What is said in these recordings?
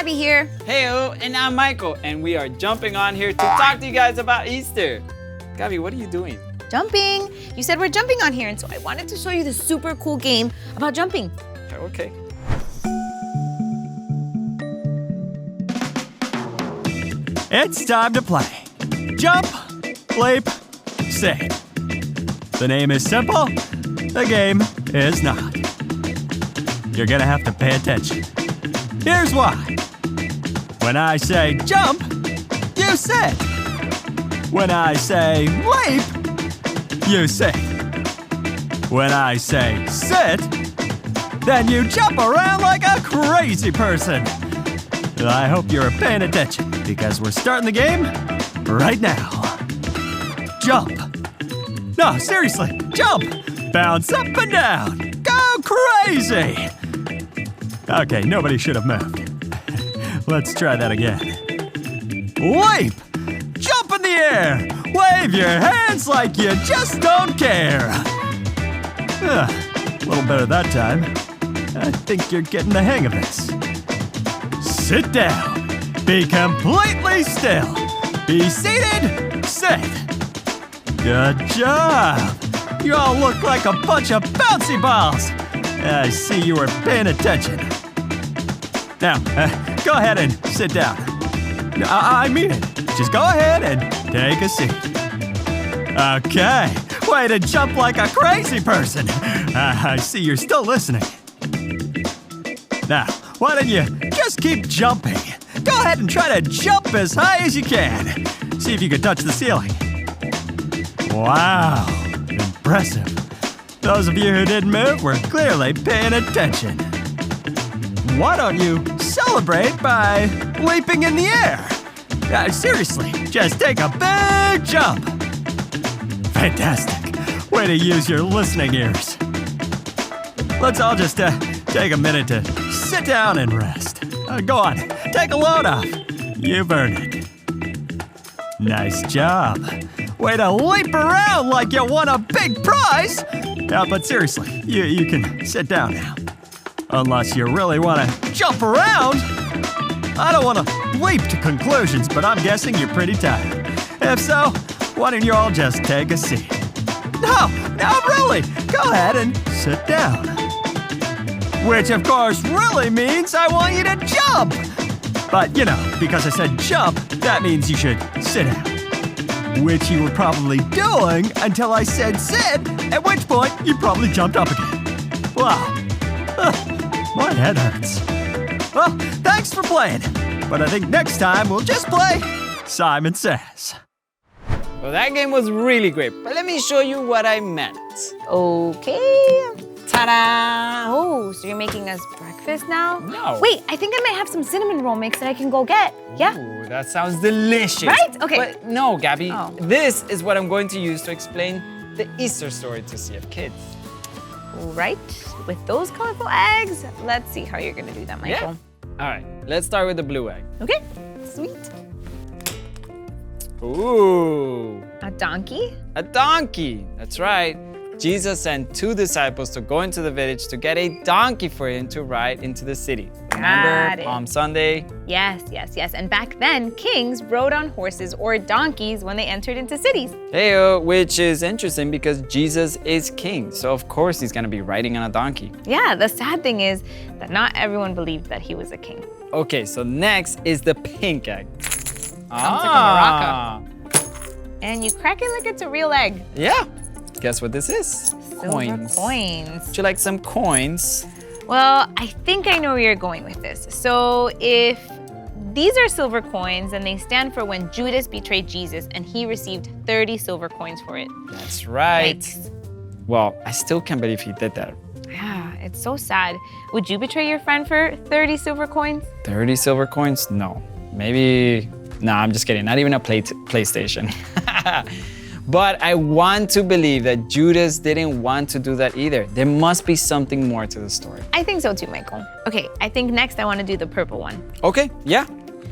Gabby here. Heyo, and I'm Michael, and we are jumping on here to talk to you guys about Easter. Gabby, what are you doing? Jumping. You said we're jumping on here, and so I wanted to show you this super cool game about jumping. Okay. It's time to play. Jump, leap, sing. The name is simple, the game is not. You're gonna have to pay attention. Here's why. When I say jump, you sit. When I say leap, you sing. When I say sit, then you jump around like a crazy person. I hope you're paying attention because we're starting the game right now. Jump. No, seriously, jump. Bounce up and down. Go crazy. Okay, nobody should have moved. Let's try that again. Leap. Jump in the air. Wave your hands like you just don't care. A little better that time. I think you're getting the hang of this. Sit down. Be completely still. Be seated. Sit. Good job. You all look like a bunch of bouncy balls. I see you were paying attention. Now, go ahead and sit down. I mean it. Just go ahead and take a seat. Okay. Way to jump like a crazy person. I see you're still listening. Now, why don't you just keep jumping? Go ahead and try to jump as high as you can. See if you can touch the ceiling. Wow, impressive. Those of you who didn't move were clearly paying attention. Why don't you celebrate by leaping in the air? Seriously, just take a big jump. Fantastic. Way to use your listening ears. Let's all just take a minute to sit down and rest. Go on, take a load off. You've earned it. Nice job. Way to leap around like you won a big prize. But seriously, you can sit down now. Unless you really want to jump around. I don't want to leap to conclusions, but I'm guessing you're pretty tired. If so, why don't you all just take a seat? No, really, go ahead and sit down. Which, of course, really means I want you to jump. But, because I said jump, that means you should sit down. Which you were probably doing until I said sit, at which point you probably jumped up again. Wow. My head hurts. Well, thanks for playing. But I think next time we'll just play Simon Says. Well, that game was really great, but let me show you what I meant. Okay. Ta-da! Oh, so you're making us breakfast now? No. Wait, I think I might have some cinnamon roll mix that I can go get. Yeah? Ooh, that sounds delicious. Right? Okay. But no, Gabby. Oh. This is what I'm going to use to explain the Easter story to CF Kids. Right. With those colorful eggs, let's see how you're gonna do that, Michael. Yeah. All right, let's start with the blue egg. Okay, sweet. Ooh. A donkey? A donkey, that's right. Jesus sent 2 disciples to go into the village to get a donkey for him to ride into the city. Remember Palm Sunday? Yes. And back then, kings rode on horses or donkeys when they entered into cities. Heyo, which is interesting because Jesus is king. So of course he's gonna be riding on a donkey. Yeah, the sad thing is that not everyone believed that he was a king. Okay, so next is the pink egg. Sounds like a maraca. And you crack it like it's a real egg. Yeah. Guess what this is? Silver coins. Would you like some coins? Well, I think I know where you're going with this. So if these are silver coins, then they stand for when Judas betrayed Jesus and he received 30 silver coins for it. That's right. Yikes. Well, I still can't believe he did that. Yeah, it's so sad. Would you betray your friend for 30 silver coins? 30 silver coins? No. Maybe, nah, I'm just kidding. Not even a PlayStation. But I want to believe that Judas didn't want to do that either. There must be something more to the story. I think so too, Michael. Okay, I think next I want to do the purple one. Okay, yeah.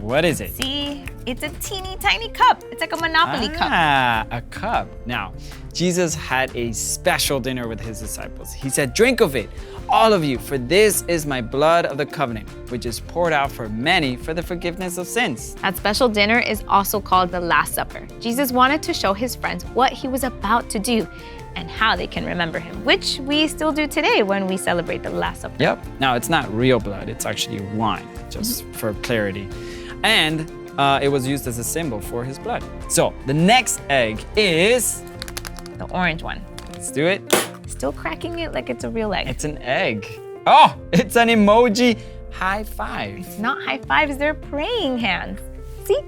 What is it? See, It's a teeny tiny cup. It's like a Monopoly cup. Ah, a cup. Now, Jesus had a special dinner with his disciples. He said, "Drink of it, all of you, for this is my blood of the covenant, which is poured out for many for the forgiveness of sins." That special dinner is also called the Last Supper. Jesus wanted to show his friends what he was about to do and how they can remember him, which we still do today when we celebrate the Last Supper. Yep. Now, it's not real blood, it's actually wine, just for clarity. And it was used as a symbol for his blood. So, the next egg is, The orange one. let's do it. Still cracking it like it's a real egg. It's an egg. Oh, it's an emoji high five. It's not high fives, they're praying hands. See?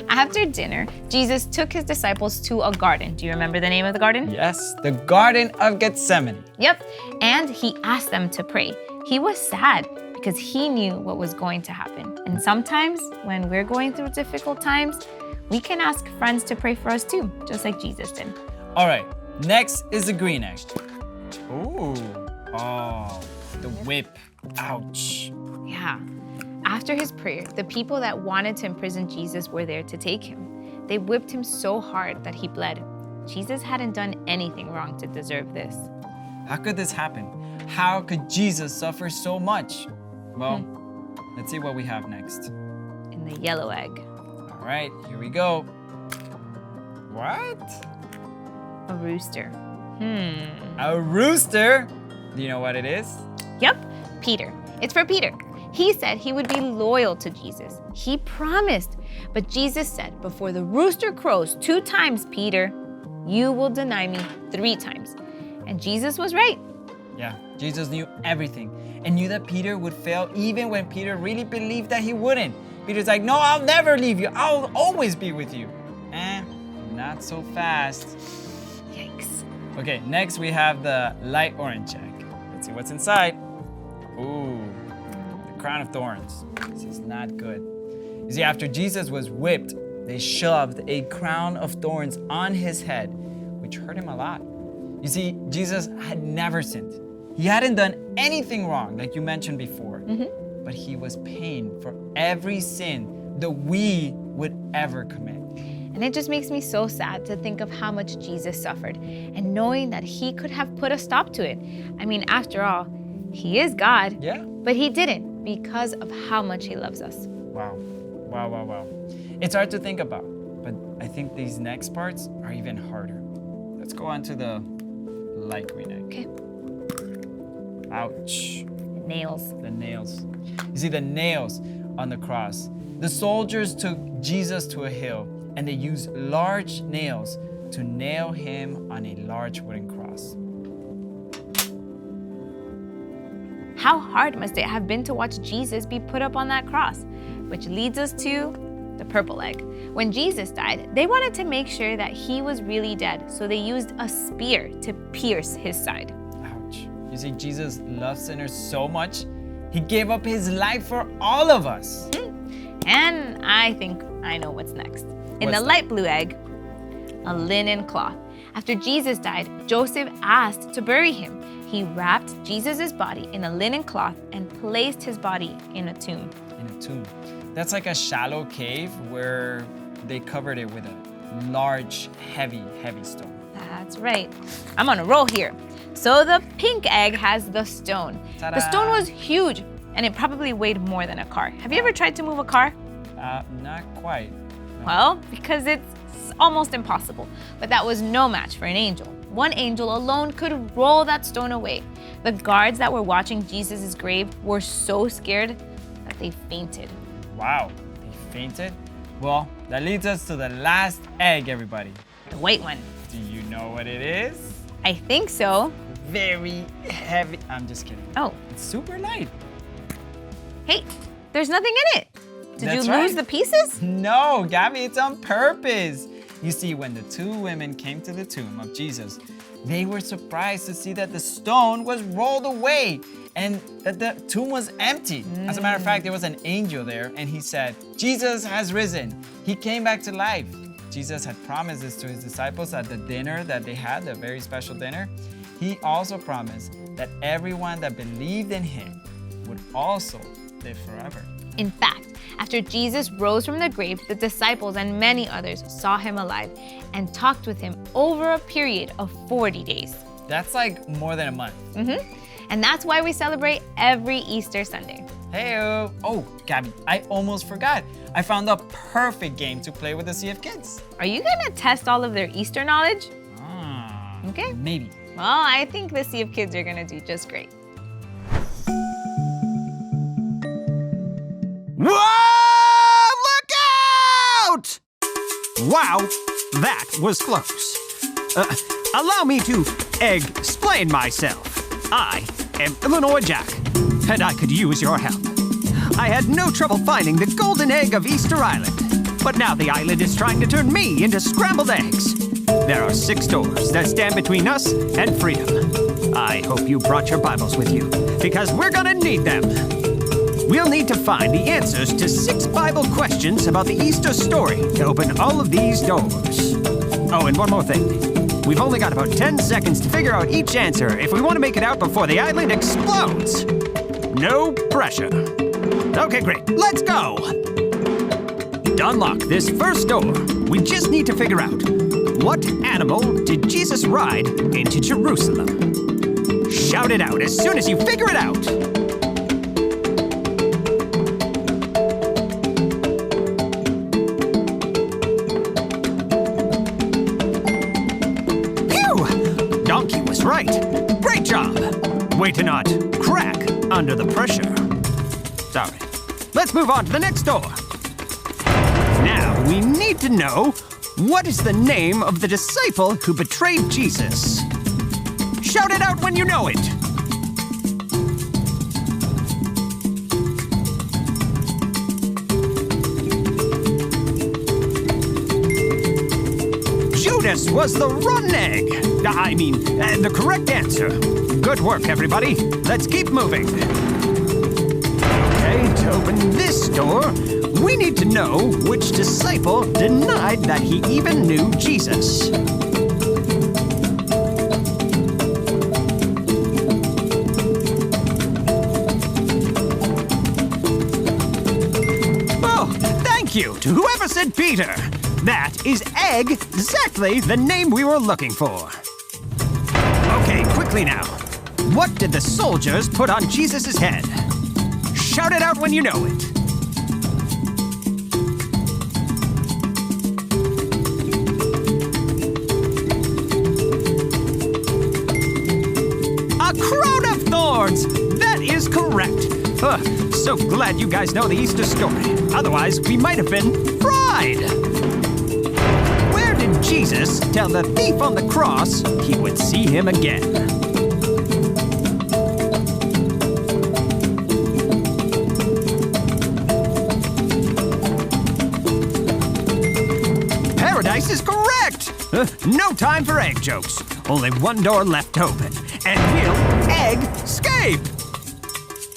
After dinner, Jesus took his disciples to a garden. Do you remember the name of the garden? Yes, the Garden of Gethsemane. Yep. And he asked them to pray. He was sad because he knew what was going to happen. And sometimes when we're going through difficult times, we can ask friends to pray for us too, just like Jesus did. All right, next is the green egg. Ooh, oh, the whip. Ouch. Yeah. After his prayer, the people that wanted to imprison Jesus were there to take him. They whipped him so hard that he bled. Jesus hadn't done anything wrong to deserve this. How could this happen? How could Jesus suffer so much? Well, let's see what we have next. In the yellow egg. All right, here we go. What? A rooster. A rooster? Do you know what it is? Yep, Peter. It's for Peter. He said he would be loyal to Jesus. He promised. But Jesus said, before the rooster crows 2 times, Peter, you will deny me 3 times. And Jesus was right. Yeah, Jesus knew everything and knew that Peter would fail even when Peter really believed that he wouldn't. Peter's like, no, I'll never leave you. I'll always be with you. Not so fast. Yikes. Okay, next we have the light orange egg. Let's see what's inside. Ooh, the crown of thorns. This is not good. You see, after Jesus was whipped, they shoved a crown of thorns on his head, which hurt him a lot. You see, Jesus had never sinned. He hadn't done anything wrong, like you mentioned before. But he was paying for every sin that we would ever commit. And it just makes me so sad to think of how much Jesus suffered and knowing that he could have put a stop to it. I mean, after all, he is God, Yeah. but he didn't because of how much he loves us. Wow. Wow, wow, wow. It's hard to think about, but I think these next parts are even harder. Let's go on to the light green egg. Okay. Ouch. Nails. The nails. You see the nails on the cross. The soldiers took Jesus to a hill and they used large nails to nail him on a large wooden cross. How hard must it have been to watch Jesus be put up on that cross? Which leads us to the purple egg. When Jesus died, they wanted to make sure that he was really dead, so they used a spear to pierce his side. Ouch. You see, Jesus loved sinners so much, he gave up his life for all of us. And I think I know what's next. In What's the that? light blue egg, a linen cloth. After Jesus died, Joseph asked to bury him. He wrapped Jesus' body in a linen cloth and placed his body in a tomb. In a tomb. That's like a shallow cave where they covered it with a large, heavy stone. That's right. I'm on a roll here. So the pink egg has the stone. Ta-da. The stone was huge and it probably weighed more than a car. Have you ever tried to move a car? Not quite. No. Well, because it's almost impossible. But that was no match for an angel. One angel alone could roll that stone away. The guards that were watching Jesus' grave were so scared that they fainted. Wow, they fainted? Well, that leads us to the last egg, everybody. The white one. Do you know what it is? I think so. Very heavy. I'm just kidding. Oh, It's super light. hey, there's nothing in it. Did That's you right. lose the pieces? No, Gabby, it's on purpose. You see, when the 2 women came to the tomb of Jesus, they were surprised to see that the stone was rolled away and that the tomb was empty. As a matter of fact, there was an angel there and he said, Jesus has risen. He came back to life. Jesus had promised this to his disciples at the dinner that they had, the very special dinner. He also promised that everyone that believed in him would also live forever. In fact, After Jesus rose from the grave, the disciples and many others saw him alive and talked with him over a period of 40 days. That's like more than a month. And that's why we celebrate every Easter Sunday. Hey-o. Oh, Gabby, I almost forgot. I found the perfect game to play with the CF kids. Are you gonna test all of their Easter knowledge? Okay. Maybe. Well, I think the Sea of Kids are gonna do just great. Whoa! Look out! Wow, that was close. Allow me to explain myself. I am Illinois Jack, and I could use your help. I had no trouble finding the golden egg of Easter Island, but now the island is trying to turn me into scrambled eggs. There are 6 doors that stand between us and freedom. I hope you brought your Bibles with you, because we're gonna need them. We'll need to find the answers to 6 Bible questions about the Easter story to open all of these doors. Oh, and one more thing. We've only got about 10 seconds to figure out each answer if we want to make it out before the island explodes. No pressure. Okay, great. Let's go! To unlock this first door, we just need to figure out what animal did Jesus ride into Jerusalem? Shout it out as soon as you figure it out. Donkey was right. Great job. Way to not crack under the pressure. Sorry. Let's move on to the next door. Now we need to know what is the name of the disciple who betrayed Jesus. Shout it out when you know it. Judas was the rotten egg. The correct answer. Good work, everybody. Let's keep moving. Okay, to open this door, we need to know which disciple denied that he even knew Jesus. Oh, thank you to whoever said Peter. That is exactly the name we were looking for. Okay, quickly now. What did the soldiers put on Jesus' head? Shout it out when you know it. A crown of thorns! That is correct. So glad you guys know the Easter story. Otherwise, we might have been fried. Where did Jesus tell the thief on the cross he would see him again? Paradise is correct! No time for egg jokes. Only one door left open, and we'll egg-scape!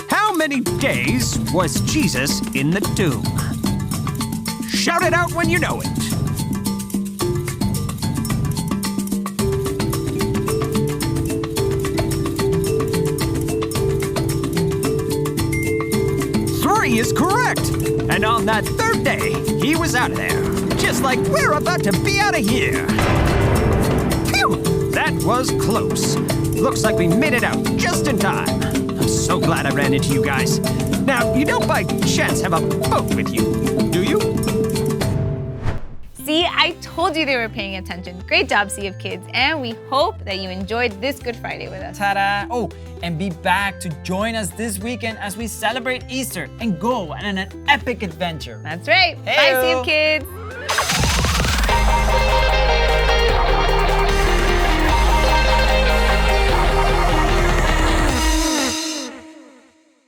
How many days was Jesus in the tomb? Shout it out when you know it. Is correct. And on that 3rd day, he was out of there. Just like we're about to be out of here. Phew! That was close. Looks like we made it out just in time. I'm so glad I ran into you guys. Now, you don't by chance have a boat with you, do you? See, I told you they were paying attention. Great job, Sea of Kids. And we hope that you enjoyed this Good Friday with us. Ta-da! Oh, and be back to join us this weekend as we celebrate Easter and go on an epic adventure. That's right. Hey-o. Bye, Sea of Kids.